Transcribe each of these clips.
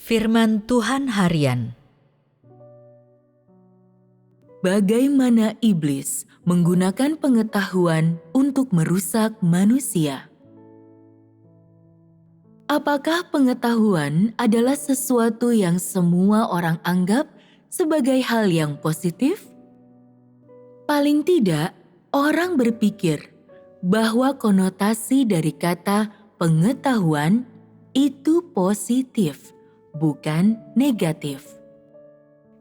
Firman Tuhan Harian. Bagaimana iblis menggunakan pengetahuan untuk merusak manusia? Apakah pengetahuan adalah sesuatu yang semua orang anggap sebagai hal yang positif? Paling tidak, orang berpikir bahwa konotasi dari kata pengetahuan itu positif, bukan negatif.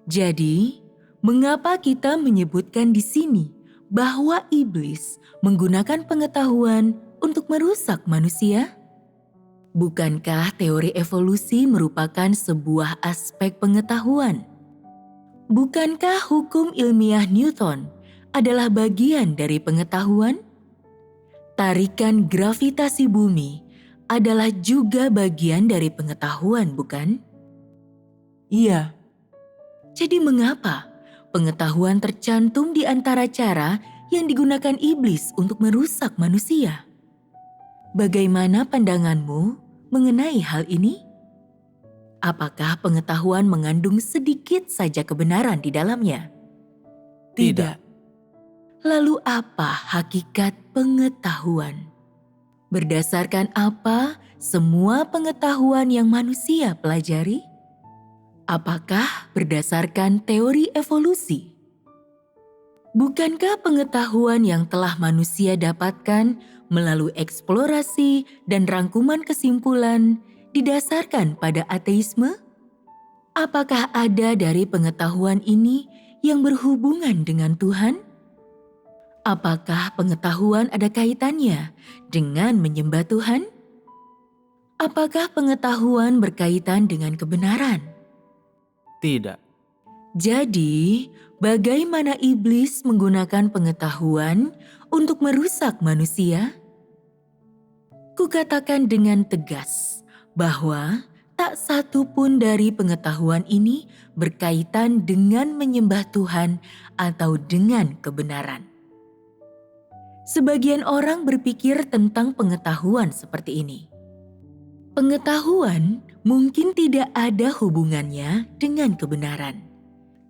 Jadi, mengapa kita menyebutkan di sini bahwa iblis menggunakan pengetahuan untuk merusak manusia? Bukankah teori evolusi merupakan sebuah aspek pengetahuan? Bukankah hukum ilmiah Newton adalah bagian dari pengetahuan? Tarikan gravitasi bumi adalah juga bagian dari pengetahuan, bukan? Iya. Jadi mengapa pengetahuan tercantum di antara cara yang digunakan iblis untuk merusak manusia? Bagaimana pandanganmu mengenai hal ini? Apakah pengetahuan mengandung sedikit saja kebenaran di dalamnya? Tidak. Lalu apa hakikat pengetahuan? Berdasarkan apa semua pengetahuan yang manusia pelajari? Apakah berdasarkan teori evolusi? Bukankah pengetahuan yang telah manusia dapatkan melalui eksplorasi dan rangkuman kesimpulan didasarkan pada ateisme? Apakah ada dari pengetahuan ini yang berhubungan dengan Tuhan? Apakah pengetahuan ada kaitannya dengan menyembah Tuhan? Apakah pengetahuan berkaitan dengan kebenaran? Tidak. Jadi, bagaimana iblis menggunakan pengetahuan untuk merusak manusia? Kukatakan dengan tegas bahwa tak satu pun dari pengetahuan ini berkaitan dengan menyembah Tuhan atau dengan kebenaran. Sebagian orang berpikir tentang pengetahuan seperti ini. Pengetahuan mungkin tidak ada hubungannya dengan kebenaran,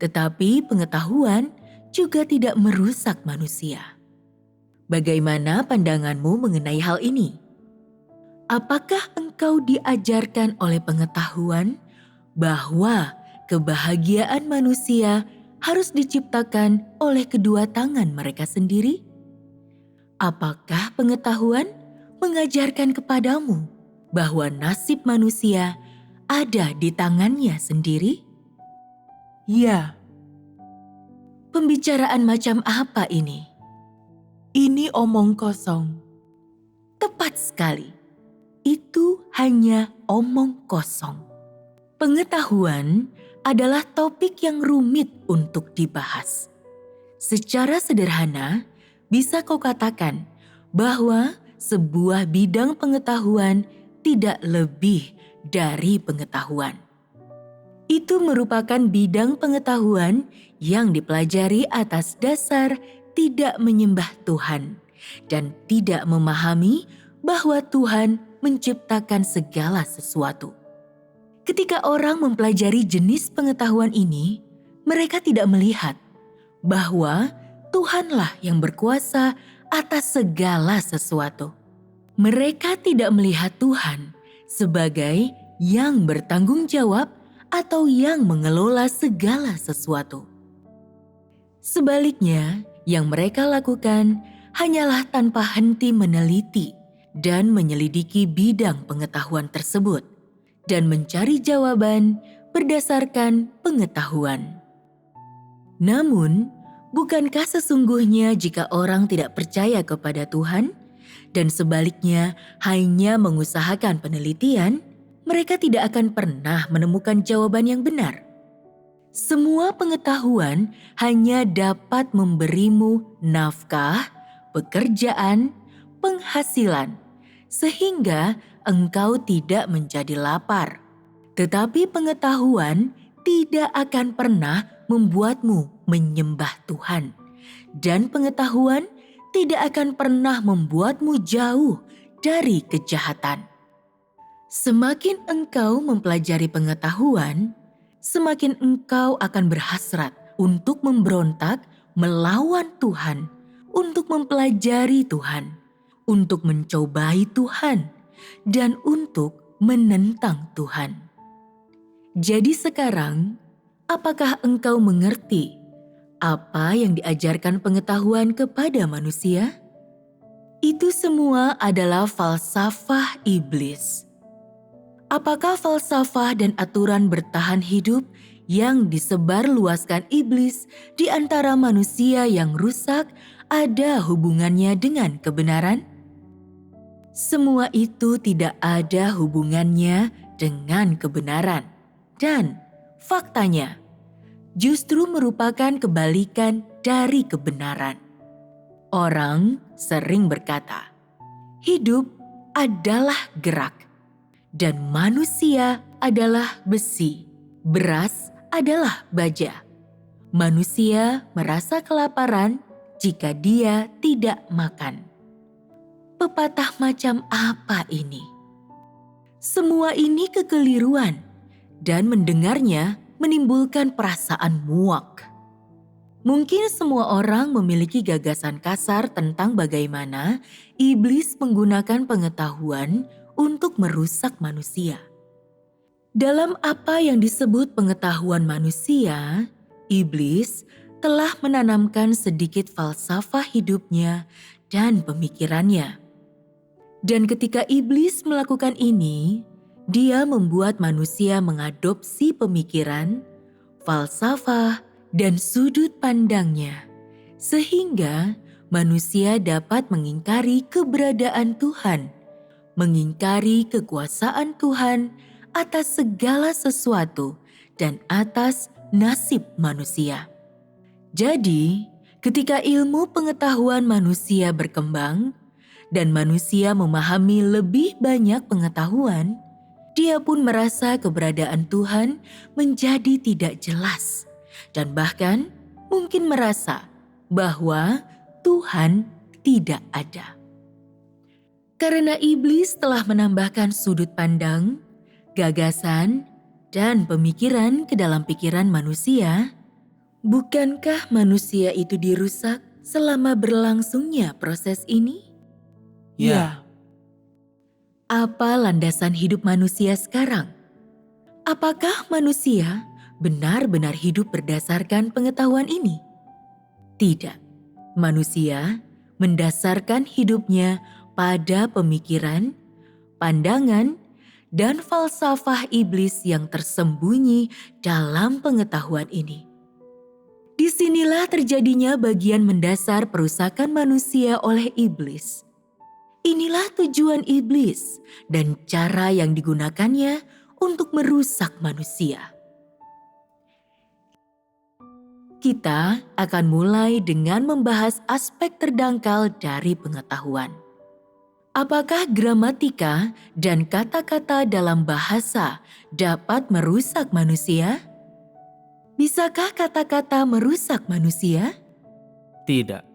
tetapi pengetahuan juga tidak merusak manusia. Bagaimana pandanganmu mengenai hal ini? Apakah engkau diajarkan oleh pengetahuan bahwa kebahagiaan manusia harus diciptakan oleh kedua tangan mereka sendiri? Apakah pengetahuan mengajarkan kepadamu bahwa nasib manusia ada di tangannya sendiri? Ya. Pembicaraan macam apa ini? Ini omong kosong. Tepat sekali. Itu hanya omong kosong. Pengetahuan adalah topik yang rumit untuk dibahas. Secara sederhana, bisa kau katakan bahwa sebuah bidang pengetahuan tidak lebih dari pengetahuan. Itu merupakan bidang pengetahuan yang dipelajari atas dasar tidak menyembah Tuhan dan tidak memahami bahwa Tuhan menciptakan segala sesuatu. Ketika orang mempelajari jenis pengetahuan ini, mereka tidak melihat bahwa Tuhanlah yang berkuasa atas segala sesuatu. Mereka tidak melihat Tuhan sebagai yang bertanggung jawab atau yang mengelola segala sesuatu. Sebaliknya, yang mereka lakukan hanyalah tanpa henti meneliti dan menyelidiki bidang pengetahuan tersebut dan mencari jawaban berdasarkan pengetahuan. Namun, bukankah sesungguhnya jika orang tidak percaya kepada Tuhan dan sebaliknya hanya mengusahakan penelitian, mereka tidak akan pernah menemukan jawaban yang benar? Semua pengetahuan hanya dapat memberimu nafkah, pekerjaan, penghasilan, sehingga engkau tidak menjadi lapar. Tetapi pengetahuan tidak akan pernah membuatmu menyembah Tuhan, dan pengetahuan tidak akan pernah membuatmu jauh dari kejahatan. Semakin engkau mempelajari pengetahuan, semakin engkau akan berhasrat untuk memberontak melawan Tuhan, untuk mempelajari Tuhan, untuk mencobai Tuhan, dan untuk menentang Tuhan. Jadi sekarang, apakah engkau mengerti apa yang diajarkan pengetahuan kepada manusia? Itu semua adalah falsafah iblis. Apakah falsafah dan aturan bertahan hidup yang disebarluaskan iblis di antara manusia yang rusak ada hubungannya dengan kebenaran? Semua itu tidak ada hubungannya dengan kebenaran. Dan faktanya, justru merupakan kebalikan dari kebenaran. Orang sering berkata, hidup adalah gerak, dan manusia adalah besi, beras adalah baja. Manusia merasa kelaparan jika dia tidak makan. Pepatah macam apa ini? Semua ini kekeliruan, dan mendengarnya menimbulkan perasaan muak. Mungkin semua orang memiliki gagasan kasar tentang bagaimana iblis menggunakan pengetahuan untuk merusak manusia. Dalam apa yang disebut pengetahuan manusia, iblis telah menanamkan sedikit falsafah hidupnya dan pemikirannya. Dan ketika iblis melakukan ini, dia membuat manusia mengadopsi pemikiran, falsafah, dan sudut pandangnya, sehingga manusia dapat mengingkari keberadaan Tuhan, mengingkari kekuasaan Tuhan atas segala sesuatu dan atas nasib manusia. Jadi, ketika ilmu pengetahuan manusia berkembang dan manusia memahami lebih banyak pengetahuan, dia pun merasa keberadaan Tuhan menjadi tidak jelas. Dan bahkan mungkin merasa bahwa Tuhan tidak ada. Karena iblis telah menambahkan sudut pandang, gagasan, dan pemikiran ke dalam pikiran manusia, bukankah manusia itu dirusak selama berlangsungnya proses ini? Ya. Apa landasan hidup manusia sekarang? Apakah manusia benar-benar hidup berdasarkan pengetahuan ini? Tidak. Manusia mendasarkan hidupnya pada pemikiran, pandangan, dan falsafah iblis yang tersembunyi dalam pengetahuan ini. Disinilah terjadinya bagian mendasar perusakan manusia oleh iblis. Inilah tujuan iblis dan cara yang digunakannya untuk merusak manusia. Kita akan mulai dengan membahas aspek terdangkal dari pengetahuan. Apakah gramatika dan kata-kata dalam bahasa dapat merusak manusia? Bisakah kata-kata merusak manusia? Tidak.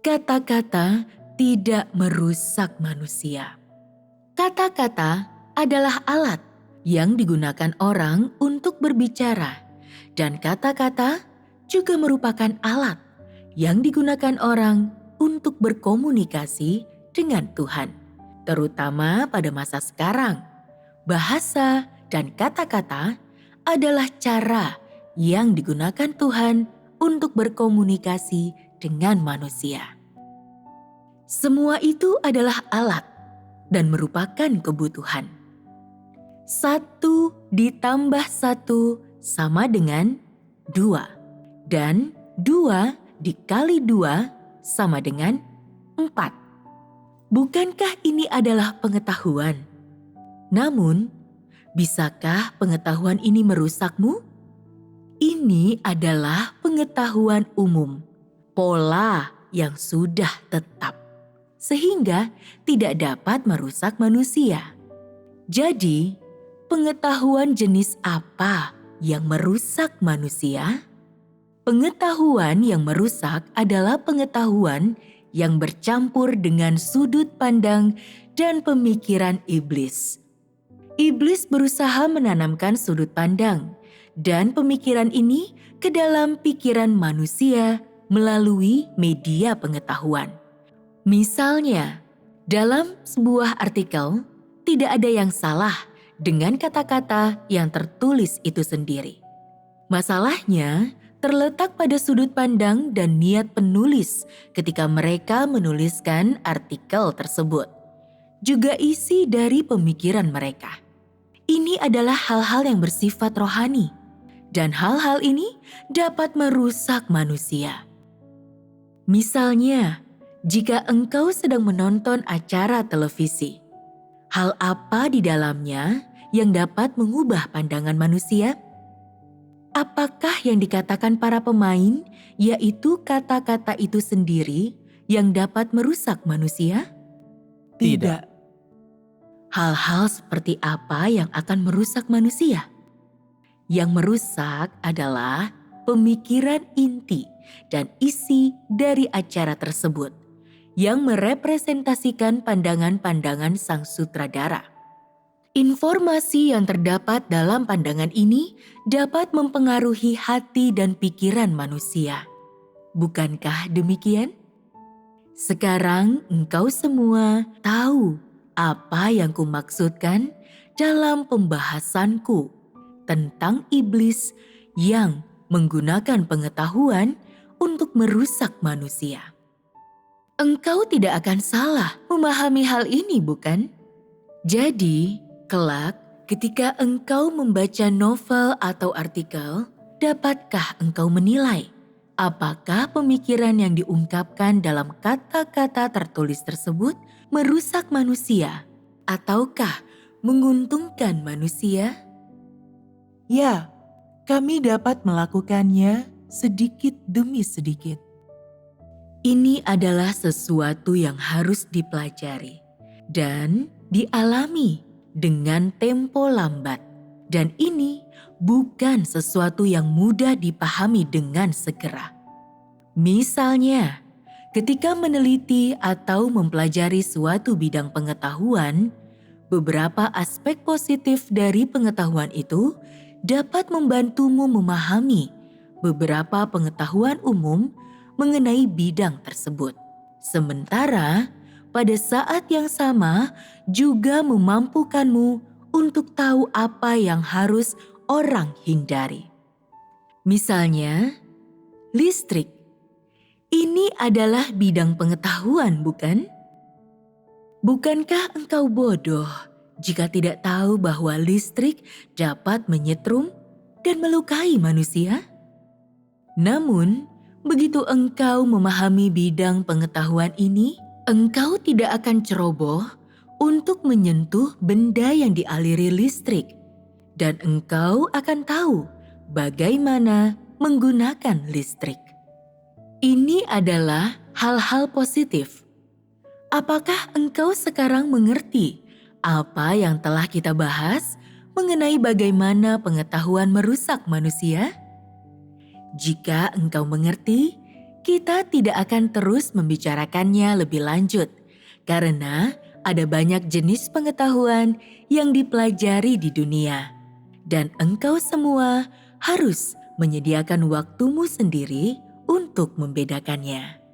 Kata-kata tidak merusak manusia. Kata-kata adalah alat yang digunakan orang untuk berbicara, dan kata-kata juga merupakan alat yang digunakan orang untuk berkomunikasi dengan Tuhan, terutama pada masa sekarang. Bahasa dan kata-kata adalah cara yang digunakan Tuhan untuk berkomunikasi dengan manusia. Semua itu adalah alat dan merupakan kebutuhan. 1 ditambah 1 sama dengan 2. Dan 2 dikali 2 sama dengan 4. Bukankah ini adalah pengetahuan? Namun, bisakah pengetahuan ini merusakmu? Ini adalah pengetahuan umum, pola yang sudah tetap, sehingga tidak dapat merusak manusia. Jadi, pengetahuan jenis apa yang merusak manusia? Pengetahuan yang merusak adalah pengetahuan yang bercampur dengan sudut pandang dan pemikiran iblis. Iblis berusaha menanamkan sudut pandang dan pemikiran ini ke dalam pikiran manusia melalui media pengetahuan. Misalnya, dalam sebuah artikel, tidak ada yang salah dengan kata-kata yang tertulis itu sendiri. Masalahnya terletak pada sudut pandang dan niat penulis ketika mereka menuliskan artikel tersebut. Juga isi dari pemikiran mereka. Ini adalah hal-hal yang bersifat rohani, dan hal-hal ini dapat merusak manusia. Misalnya, jika engkau sedang menonton acara televisi, hal apa di dalamnya yang dapat mengubah pandangan manusia? Apakah yang dikatakan para pemain, yaitu kata-kata itu sendiri, yang dapat merusak manusia? Tidak. Hal-hal seperti apa yang akan merusak manusia? Yang merusak adalah pemikiran inti dan isi dari acara tersebut yang merepresentasikan pandangan-pandangan sang sutradara. Informasi yang terdapat dalam pandangan ini dapat mempengaruhi hati dan pikiran manusia. Bukankah demikian? Sekarang engkau semua tahu apa yang kumaksudkan dalam pembahasanku tentang iblis yang menggunakan pengetahuan untuk merusak manusia. Engkau tidak akan salah memahami hal ini, bukan? Jadi, kelak ketika engkau membaca novel atau artikel, dapatkah engkau menilai apakah pemikiran yang diungkapkan dalam kata-kata tertulis tersebut merusak manusia ataukah menguntungkan manusia? Ya, kami dapat melakukannya sedikit demi sedikit. Ini adalah sesuatu yang harus dipelajari dan dialami dengan tempo lambat. Dan ini bukan sesuatu yang mudah dipahami dengan segera. Misalnya, ketika meneliti atau mempelajari suatu bidang pengetahuan, beberapa aspek positif dari pengetahuan itu dapat membantumu memahami beberapa pengetahuan umum mengenai bidang tersebut. Sementara, pada saat yang sama juga memampukanmu untuk tahu apa yang harus orang hindari. Misalnya, listrik. Ini adalah bidang pengetahuan, bukan? Bukankah engkau bodoh jika tidak tahu bahwa listrik dapat menyetrum dan melukai manusia? Namun, begitu engkau memahami bidang pengetahuan ini, engkau tidak akan ceroboh untuk menyentuh benda yang dialiri listrik, dan engkau akan tahu bagaimana menggunakan listrik. Ini adalah hal-hal positif. Apakah engkau sekarang mengerti apa yang telah kita bahas mengenai bagaimana pengetahuan merusak manusia? Jika engkau mengerti, kita tidak akan terus membicarakannya lebih lanjut, karena ada banyak jenis pengetahuan yang dipelajari di dunia, dan engkau semua harus menyediakan waktumu sendiri untuk membedakannya.